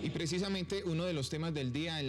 Y precisamente uno de los temas del día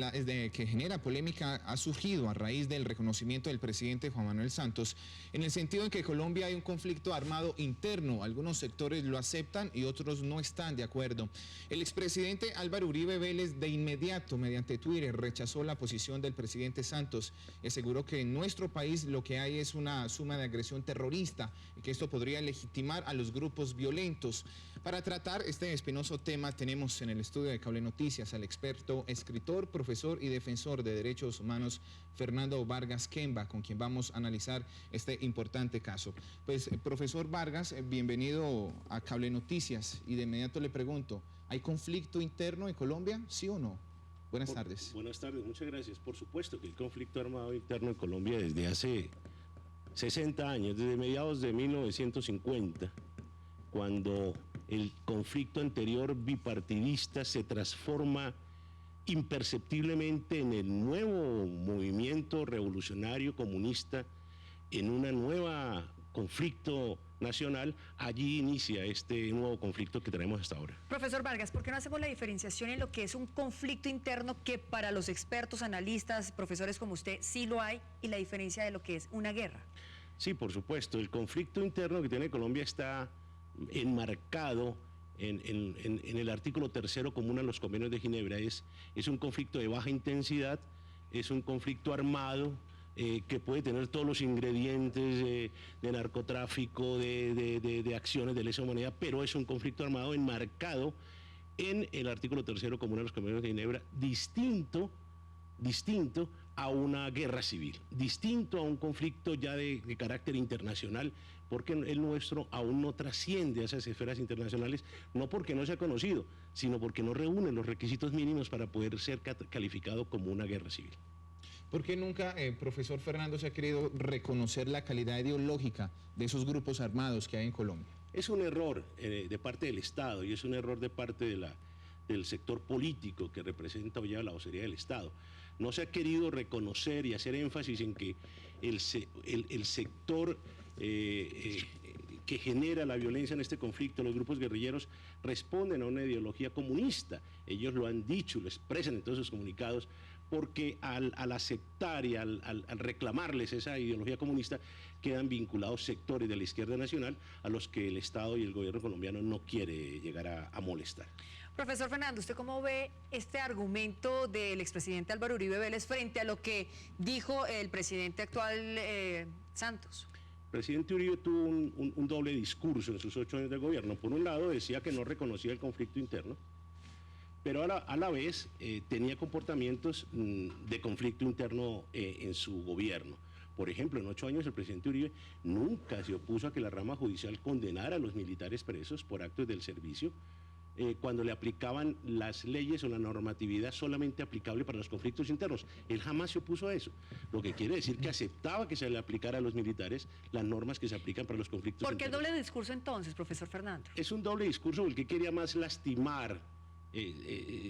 que genera polémica ha surgido a raíz del reconocimiento del presidente Juan Manuel Santos, en el sentido en que en Colombia hay un conflicto armado interno. Algunos sectores lo aceptan y otros no están de acuerdo. El expresidente Álvaro Uribe Vélez de inmediato, mediante Twitter, rechazó la posición del presidente Santos y aseguró que en nuestro país lo que hay es una suma de agresión terrorista y que esto podría legitimar a los grupos violentos. Para tratar este espinoso tema tenemos en el estudio de Cable Noticias al experto, escritor, profesor y defensor de derechos humanos Fernando Vargas Kemba, con quien vamos a analizar este importante caso. Pues, profesor Vargas, bienvenido a Cable Noticias y de inmediato le pregunto, ¿hay conflicto interno en Colombia, sí o no? Buenas tardes. Buenas tardes, muchas gracias. Por supuesto que el conflicto armado interno en Colombia desde hace 60 años, desde mediados de 1950, cuando el conflicto anterior bipartidista se transforma imperceptiblemente en el nuevo movimiento revolucionario comunista, en una nueva conflicto nacional, allí inicia este nuevo conflicto que tenemos hasta ahora. Profesor Vargas, ¿por qué no hacemos la diferenciación en lo que es un conflicto interno que para los expertos, analistas, profesores como usted, sí lo hay, y la diferencia de lo que es una guerra? Sí, por supuesto. El conflicto interno que tiene Colombia está enmarcado en el artículo 3º común a los convenios de Ginebra. Es un conflicto de baja intensidad, es un conflicto armado, que puede tener todos los ingredientes de narcotráfico, de acciones de lesa humanidad, pero es un conflicto armado enmarcado en el artículo 3º común a los convenios de Ginebra, distinto a una guerra civil, distinto a un conflicto ya de carácter internacional, porque el nuestro aún no trasciende a esas esferas internacionales, no porque no sea conocido, sino porque no reúne los requisitos mínimos para poder ser calificado como una guerra civil. ¿Por qué nunca, profesor Fernando, se ha querido reconocer la calidad ideológica de esos grupos armados que hay en Colombia? Es un error de parte del Estado y es un error de parte del sector político que representa o lleva la vocería del Estado. No se ha querido reconocer y hacer énfasis en que el sector que genera la violencia en este conflicto, los grupos guerrilleros, responden a una ideología comunista. Ellos lo han dicho, lo expresan en todos sus comunicados, porque al aceptar y al reclamarles esa ideología comunista, quedan vinculados sectores de la izquierda nacional a los que el Estado y el gobierno colombiano no quiere llegar a molestar. Profesor Fernando, ¿usted cómo ve este argumento del expresidente Álvaro Uribe Vélez frente a lo que dijo el presidente actual Santos? El presidente Uribe tuvo un doble discurso en sus 8 años de gobierno. Por un lado decía que no reconocía el conflicto interno, pero a la vez tenía comportamientos de conflicto interno en su gobierno. Por ejemplo, en 8 años el presidente Uribe nunca se opuso a que la rama judicial condenara a los militares presos por actos del servicio, cuando le aplicaban las leyes o la normatividad solamente aplicable para los conflictos internos. Él jamás se opuso a eso, lo que quiere decir que aceptaba que se le aplicara a los militares las normas que se aplican para los conflictos internos. ¿Por qué el doble discurso entonces, profesor Fernando? Es un doble discurso porque quería más lastimar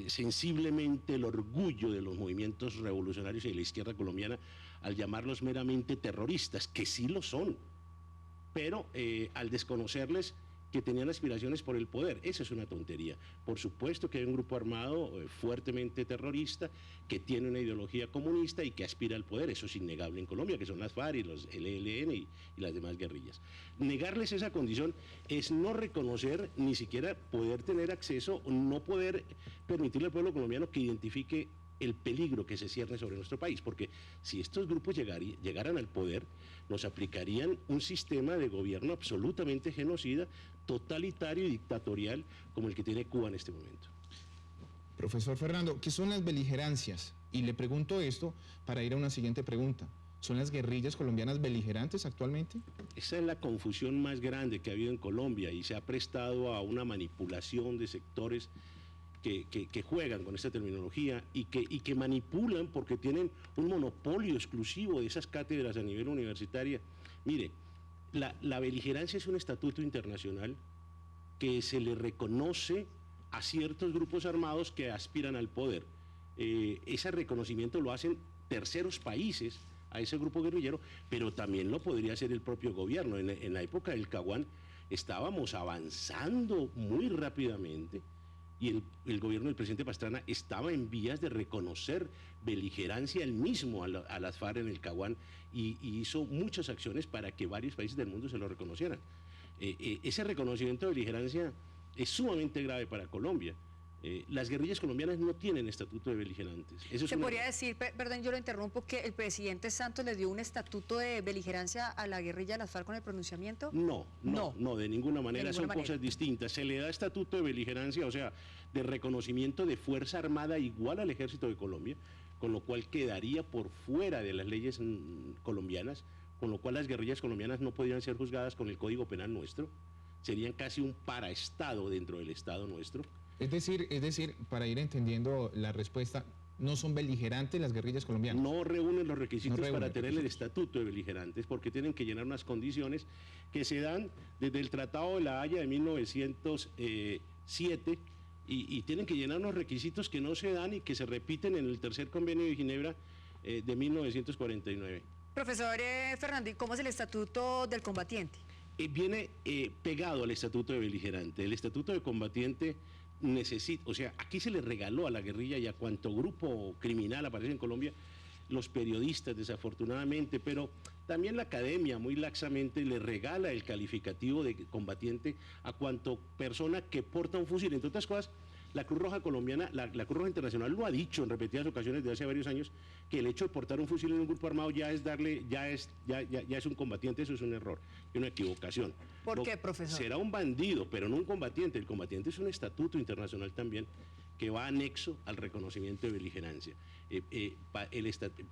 sensiblemente el orgullo de los movimientos revolucionarios y de la izquierda colombiana al llamarlos meramente terroristas, que sí lo son, pero al desconocerles que tenían aspiraciones por el poder. Esa es una tontería. Por supuesto que hay un grupo armado fuertemente terrorista que tiene una ideología comunista y que aspira al poder. Eso es innegable en Colombia, que son las FARC y el ELN y las demás guerrillas. Negarles esa condición es no reconocer, ni siquiera poder tener acceso, no poder permitirle al pueblo colombiano que identifique el peligro que se cierne sobre nuestro país, porque si estos grupos llegaran al poder, nos aplicarían un sistema de gobierno absolutamente genocida, totalitario y dictatorial como el que tiene Cuba en este momento. Profesor Fernando, ¿qué son las beligerancias? Y le pregunto esto para ir a una siguiente pregunta. ¿Son las guerrillas colombianas beligerantes actualmente? Esa es la confusión más grande que ha habido en Colombia y se ha prestado a una manipulación de sectores que juegan con esta terminología y que manipulan porque tienen un monopolio exclusivo de esas cátedras a nivel universitario. Mire, la beligerancia es un estatuto internacional que se le reconoce a ciertos grupos armados que aspiran al poder. Ese reconocimiento lo hacen terceros países a ese grupo guerrillero, pero también lo podría hacer el propio gobierno. En la época del Caguán estábamos avanzando muy rápidamente y el gobierno del presidente Pastrana estaba en vías de reconocer beligerancia él mismo a las FARC en el Caguán y hizo muchas acciones para que varios países del mundo se lo reconocieran. Ese reconocimiento de beligerancia es sumamente grave para Colombia. Las guerrillas colombianas no tienen estatuto de beligerantes. Eso ¿Se podría decir, perdón, yo lo interrumpo, que el presidente Santos le dio un estatuto de beligerancia a la guerrilla de las FARC con el pronunciamiento? No, de ninguna manera, son cosas distintas. Se le da estatuto de beligerancia, o sea, de reconocimiento de fuerza armada igual al ejército de Colombia, con lo cual quedaría por fuera de las leyes colombianas, con lo cual las guerrillas colombianas no podrían ser juzgadas con el Código Penal nuestro, serían casi un paraestado dentro del Estado nuestro. Es decir, para ir entendiendo la respuesta, ¿no son beligerantes las guerrillas colombianas? No reúnen los requisitos para tener el estatuto de beligerantes, porque tienen que llenar unas condiciones que se dan desde el Tratado de la Haya de 1907 y tienen que llenar unos requisitos que no se dan y que se repiten en el tercer convenio de Ginebra de 1949. Profesor Fernando, ¿y cómo es el estatuto del combatiente? Viene pegado al estatuto de beligerante. El estatuto de combatiente necesita, o sea, aquí se le regaló a la guerrilla y a cuanto grupo criminal aparece en Colombia, los periodistas desafortunadamente, pero también la academia muy laxamente le regala el calificativo de combatiente a cuanto persona que porta un fusil. Entre otras cosas, la Cruz Roja colombiana, la Cruz Roja Internacional lo ha dicho en repetidas ocasiones desde hace varios años, que el hecho de portar un fusil en un grupo armado ya es un combatiente. Eso es un error y una equivocación. ¿Por qué, profesor? Será un bandido, pero no un combatiente. El combatiente es un estatuto internacional también que va anexo al reconocimiento de beligerancia.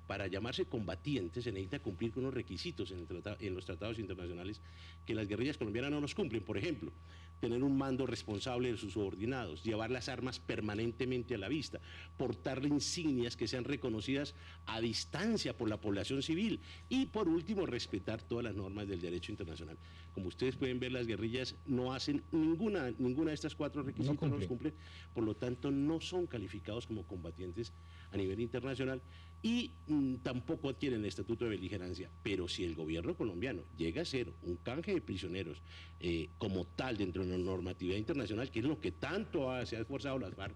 Para llamarse combatiente se necesita cumplir con unos requisitos en los tratados internacionales que las guerrillas colombianas no los cumplen. Por ejemplo, tener un mando responsable de sus subordinados, llevar las armas permanentemente a la vista, portar insignias que sean reconocidas a distancia por la población civil y, por último, respetar todas las normas del derecho internacional. Como ustedes pueden ver, las guerrillas no hacen ninguna de estas cuatro requisitos, no los cumplen, por lo tanto no son calificados como combatientes a nivel internacional y tampoco adquieren el estatuto de beligerancia. Pero si el gobierno colombiano llega a ser un canje de prisioneros como tal dentro de la normatividad internacional, que es lo que tanto se ha esforzado las FARC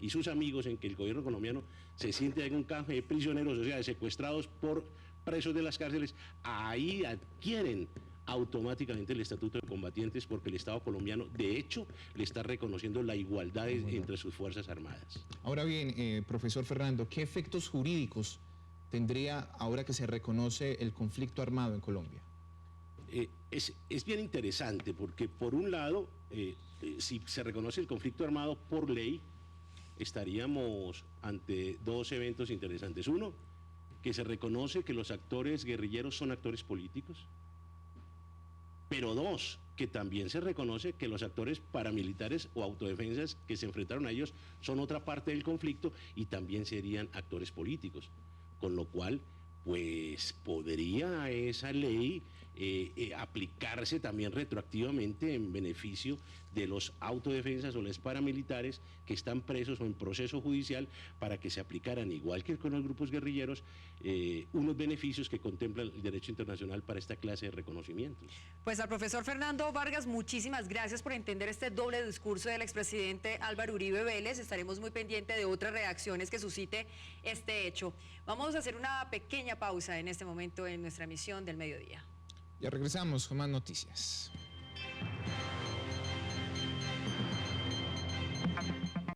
y sus amigos en que el gobierno colombiano se siente en un canje de prisioneros, o sea, de secuestrados por presos de las cárceles, ahí adquieren automáticamente el estatuto de combatientes, porque el Estado colombiano de hecho le está reconociendo la igualdad entre sus fuerzas armadas. Ahora bien, profesor Fernando, ¿qué efectos jurídicos tendría ahora que se reconoce el conflicto armado en Colombia? Es bien interesante porque por un lado, si se reconoce el conflicto armado por ley, estaríamos ante dos eventos interesantes. Uno, que se reconoce que los actores guerrilleros son actores políticos. Pero dos, que también se reconoce que los actores paramilitares o autodefensas que se enfrentaron a ellos son otra parte del conflicto y también serían actores políticos. Con lo cual, pues podría esa ley aplicarse también retroactivamente en beneficio de los autodefensas o los paramilitares que están presos o en proceso judicial, para que se aplicaran, igual que con los grupos guerrilleros, unos beneficios que contempla el derecho internacional para esta clase de reconocimientos. Pues al profesor Fernando Vargas, muchísimas gracias por entender este doble discurso del expresidente Álvaro Uribe Vélez. Estaremos muy pendientes de otras reacciones que suscite este hecho. Vamos a hacer una pequeña pausa en este momento en nuestra emisión del mediodía. Ya regresamos con más noticias.